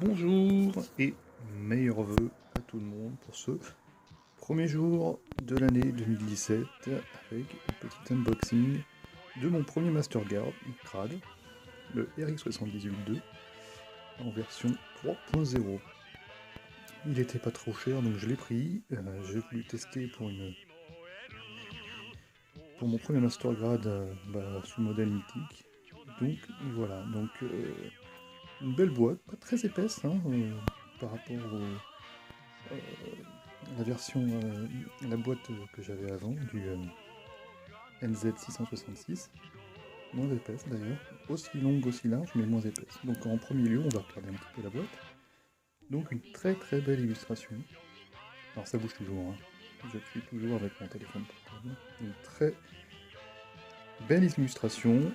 Bonjour et meilleurs vœux à tout le monde pour ce premier jour de l'année 2017 avec un petit unboxing de mon premier Mastercard grade, le RX78-2 en version 3.0. Il était pas trop cher donc je l'ai pris, j'ai voulu tester pour mon premier Mastercard sous le modèle mythique. Donc voilà, une belle boîte, pas très épaisse par rapport la version, la boîte que j'avais avant du NZ666, moins épaisse d'ailleurs, aussi longue, aussi large, mais moins épaisse. Donc en premier lieu, on va regarder un petit peu la boîte. Donc une très très belle illustration. Alors ça bouge toujours, je suis toujours avec mon téléphone portable. Une très belle illustration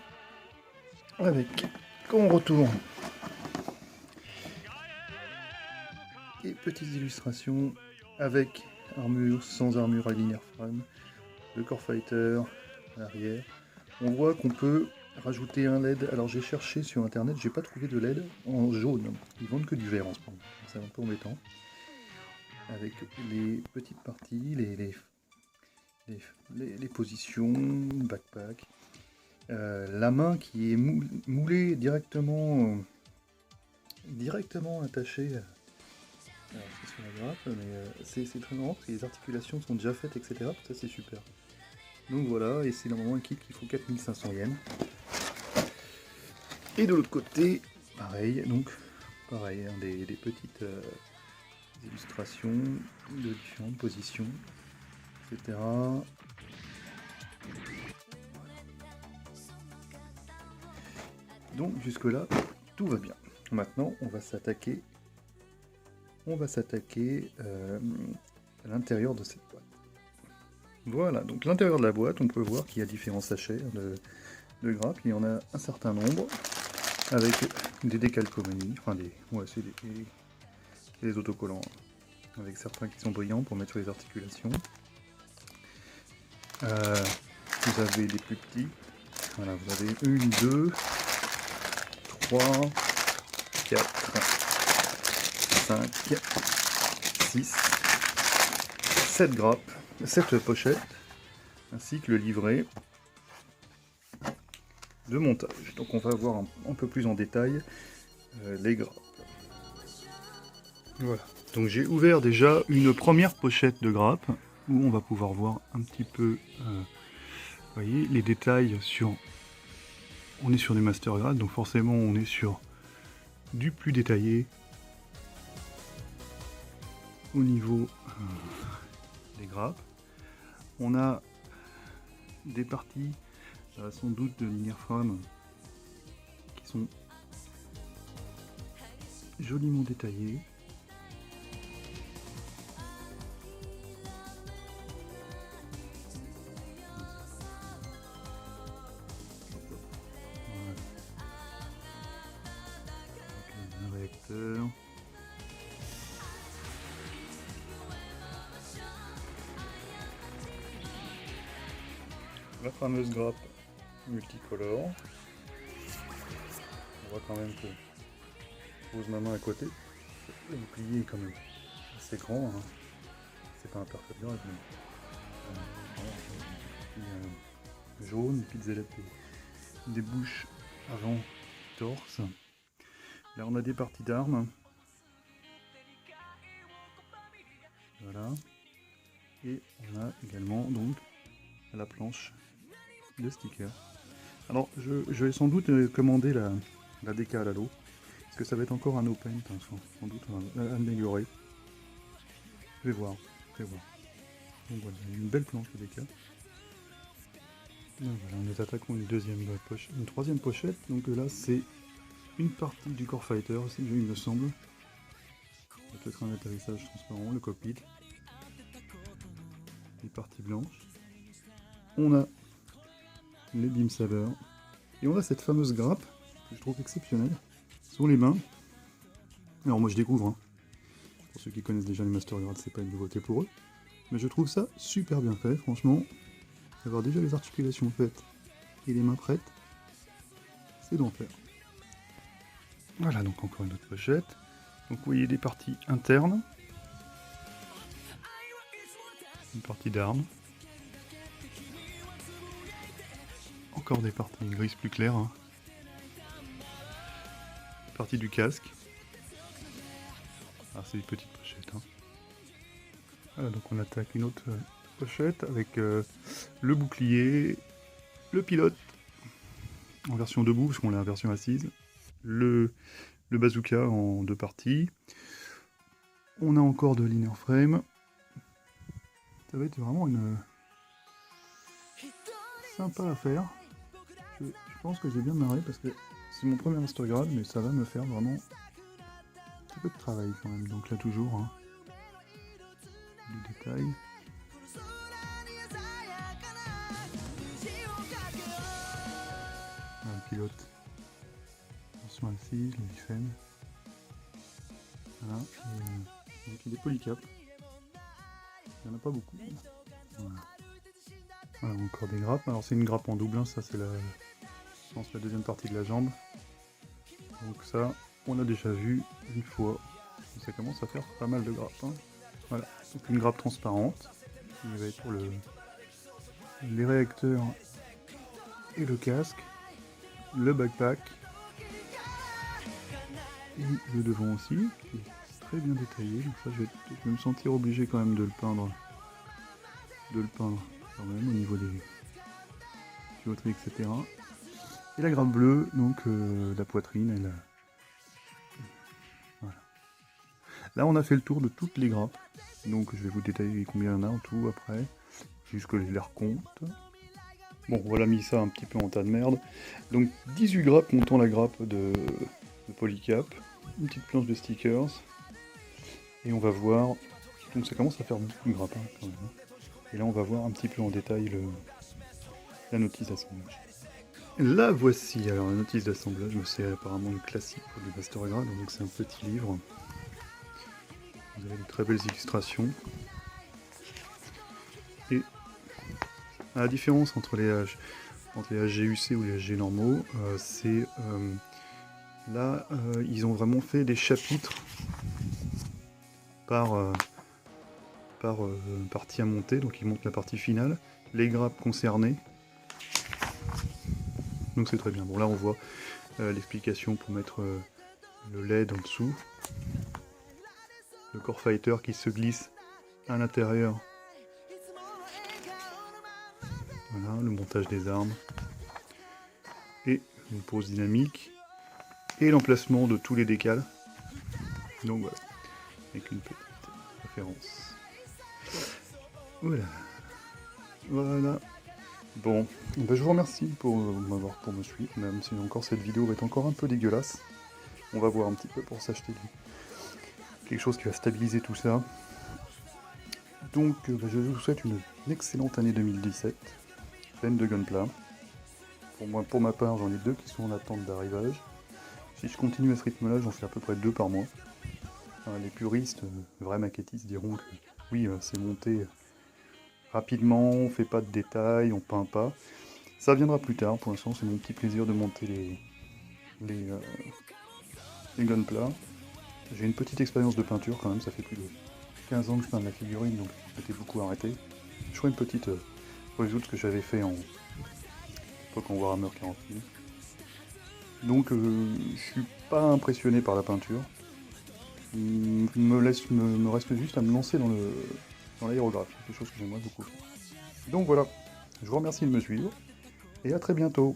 avec, quand on retourne, et petites illustrations avec armure, sans armure à linéaire frame, le Core Fighter à l'arrière. On voit qu'on peut rajouter un LED. Alors j'ai cherché sur internet, j'ai pas trouvé de LED en jaune. Ils vendent que du vert en ce moment. C'est un peu embêtant. Avec les petites parties, les positions, backpack. La main qui est moulée directement attachée. Alors c'est sur la grappe, mais c'est très marrant parce que les articulations sont déjà faites, etc. Ça c'est super. Donc voilà, et c'est normalement un kit qui faut 4500 yens. Et de l'autre côté, pareil, des petites illustrations de différentes positions, etc. Donc jusque là, tout va bien. Maintenant, on va s'attaquer à l'intérieur de cette boîte. Voilà, donc l'intérieur de la boîte, on peut voir qu'il y a différents sachets de grappes. Il y en a un certain nombre, avec des décalcomanies, c'est des autocollants, avec certains qui sont brillants pour mettre sur les articulations. Vous avez des plus petits, voilà, vous avez 1, 2, 3, 4, 5, 6, 7 grappes, 7 pochettes, ainsi que le livret de montage. Donc on va voir un peu plus en détail les grappes. Voilà, donc j'ai ouvert déjà une première pochette de grappes où on va pouvoir voir un petit peu voyez, les détails sur... On est sur des Mastercard, donc forcément on est sur du plus détaillé au niveau des grappes. On a des parties sans doute de linéaire frame qui sont joliment détaillées. Un réacteur. La fameuse grappe multicolore. On voit quand même que je pose ma main à côté. Le bouclier est quand même assez grand. C'est pas un parfait grade, mais jaune, une petite zélette des bouches avant torse. Là on a des parties d'armes. Voilà. Et on a également donc la planche de stickers. Alors je vais sans doute commander la décale à l'eau. Parce que ça va être encore un open, sans doute amélioré. Je vais voir. Donc voilà, une belle planche de décale. Donc voilà, nous attaquons une troisième pochette. Donc là c'est une partie du Core Fighter, il me semble. Peut-être un atterrissage transparent, le cockpit. Les parties blanches. On a les beam sabers. Et on a cette fameuse grappe que je trouve exceptionnelle sur les mains. Alors moi je découvre, pour ceux qui connaissent déjà les Mastercard, c'est pas une nouveauté pour eux. Mais je trouve ça super bien fait, franchement. Avoir déjà les articulations faites et les mains prêtes, c'est d'enfer. Voilà, donc encore une autre pochette. Donc vous voyez des parties internes, une partie d'armes, encore des parties grises plus claires, hein. Partie du casque. Ah, c'est des petites pochettes, hein. Voilà, donc on attaque une autre pochette avec le bouclier, le pilote en version debout parce qu'on l'a en version assise, le bazooka en 2 parties. On a encore de l'inner frame. Ça va être vraiment une sympa à faire. Je pense que j'ai bien marré parce que c'est mon premier master grade, mais ça va me faire vraiment un petit peu de travail quand même. Donc là toujours, hein, du détail. Le pilote, version assise, le Lifen. Voilà, donc il est polycap. Il n'y en a pas beaucoup. Voilà. Voilà, encore des grappes. Alors c'est une grappe en double, hein. Ça c'est je pense la deuxième partie de la jambe. Donc ça, on a déjà vu une fois. Ça commence à faire pas mal de grappes, hein. Voilà, donc une grappe transparente. Qui va être pour les réacteurs et le casque. Le backpack. Et le devant aussi, qui est très bien détaillé. Donc ça, je vais me sentir obligé quand même de le peindre. Quand même au niveau des tuyauteries, etc. Et la grappe bleue, donc la poitrine et la... Voilà. Là on a fait le tour de toutes les grappes. Donc je vais vous détailler combien il y en a en tout après. Jusque les recompte. Bon, voilà, mis ça un petit peu en tas de merde. Donc 18 grappes montant la grappe de polycap. Une petite planche de stickers. Et on va voir... Donc ça commence à faire beaucoup de grappes, hein, quand même. Et là on va voir un petit peu en détail la notice d'assemblage. La voici, alors la notice d'assemblage, c'est apparemment une classique pour du master grade, donc c'est un petit livre. Vous avez de très belles illustrations. Et à la différence entre les HGUC ou les HG normaux, c'est là ils ont vraiment fait des chapitres par partie à monter, donc ils montent la partie finale, les grappes concernées. Donc c'est très bien. Bon là on voit l'explication pour mettre le LED en dessous. Le Core Fighter qui se glisse à l'intérieur. Voilà, le montage des armes. Et une pose dynamique. Et l'emplacement de tous les décals. Donc voilà. Avec une petite référence. Voilà. Voilà. Bon, ben je vous remercie pour me suivre, même si encore cette vidéo va être encore un peu dégueulasse. On va voir un petit peu pour s'acheter quelque chose qui va stabiliser tout ça. Donc ben je vous souhaite une excellente année 2017, pleine de gunpla. Pour ma part, j'en ai 2 qui sont en attente d'arrivage. Si je continue à ce rythme-là, j'en fais à peu près 2 par mois. Enfin, les puristes, vrais maquettistes diront que oui, c'est monté rapidement, on fait pas de détails, on peint pas. Ça viendra plus tard, pour l'instant c'est mon petit plaisir de monter les gunpla. J'ai une petite expérience de peinture quand même, ça fait plus de 15 ans que je peins de la figurine, donc j'étais beaucoup arrêté. Je ferai une petite résoute que j'avais fait en époque en Warhammer 40 000. Donc je suis pas impressionné par la peinture. Il me reste juste à me lancer dans l'aérographie, quelque chose que j'aimerais beaucoup faire. Donc voilà, je vous remercie de me suivre, et à très bientôt.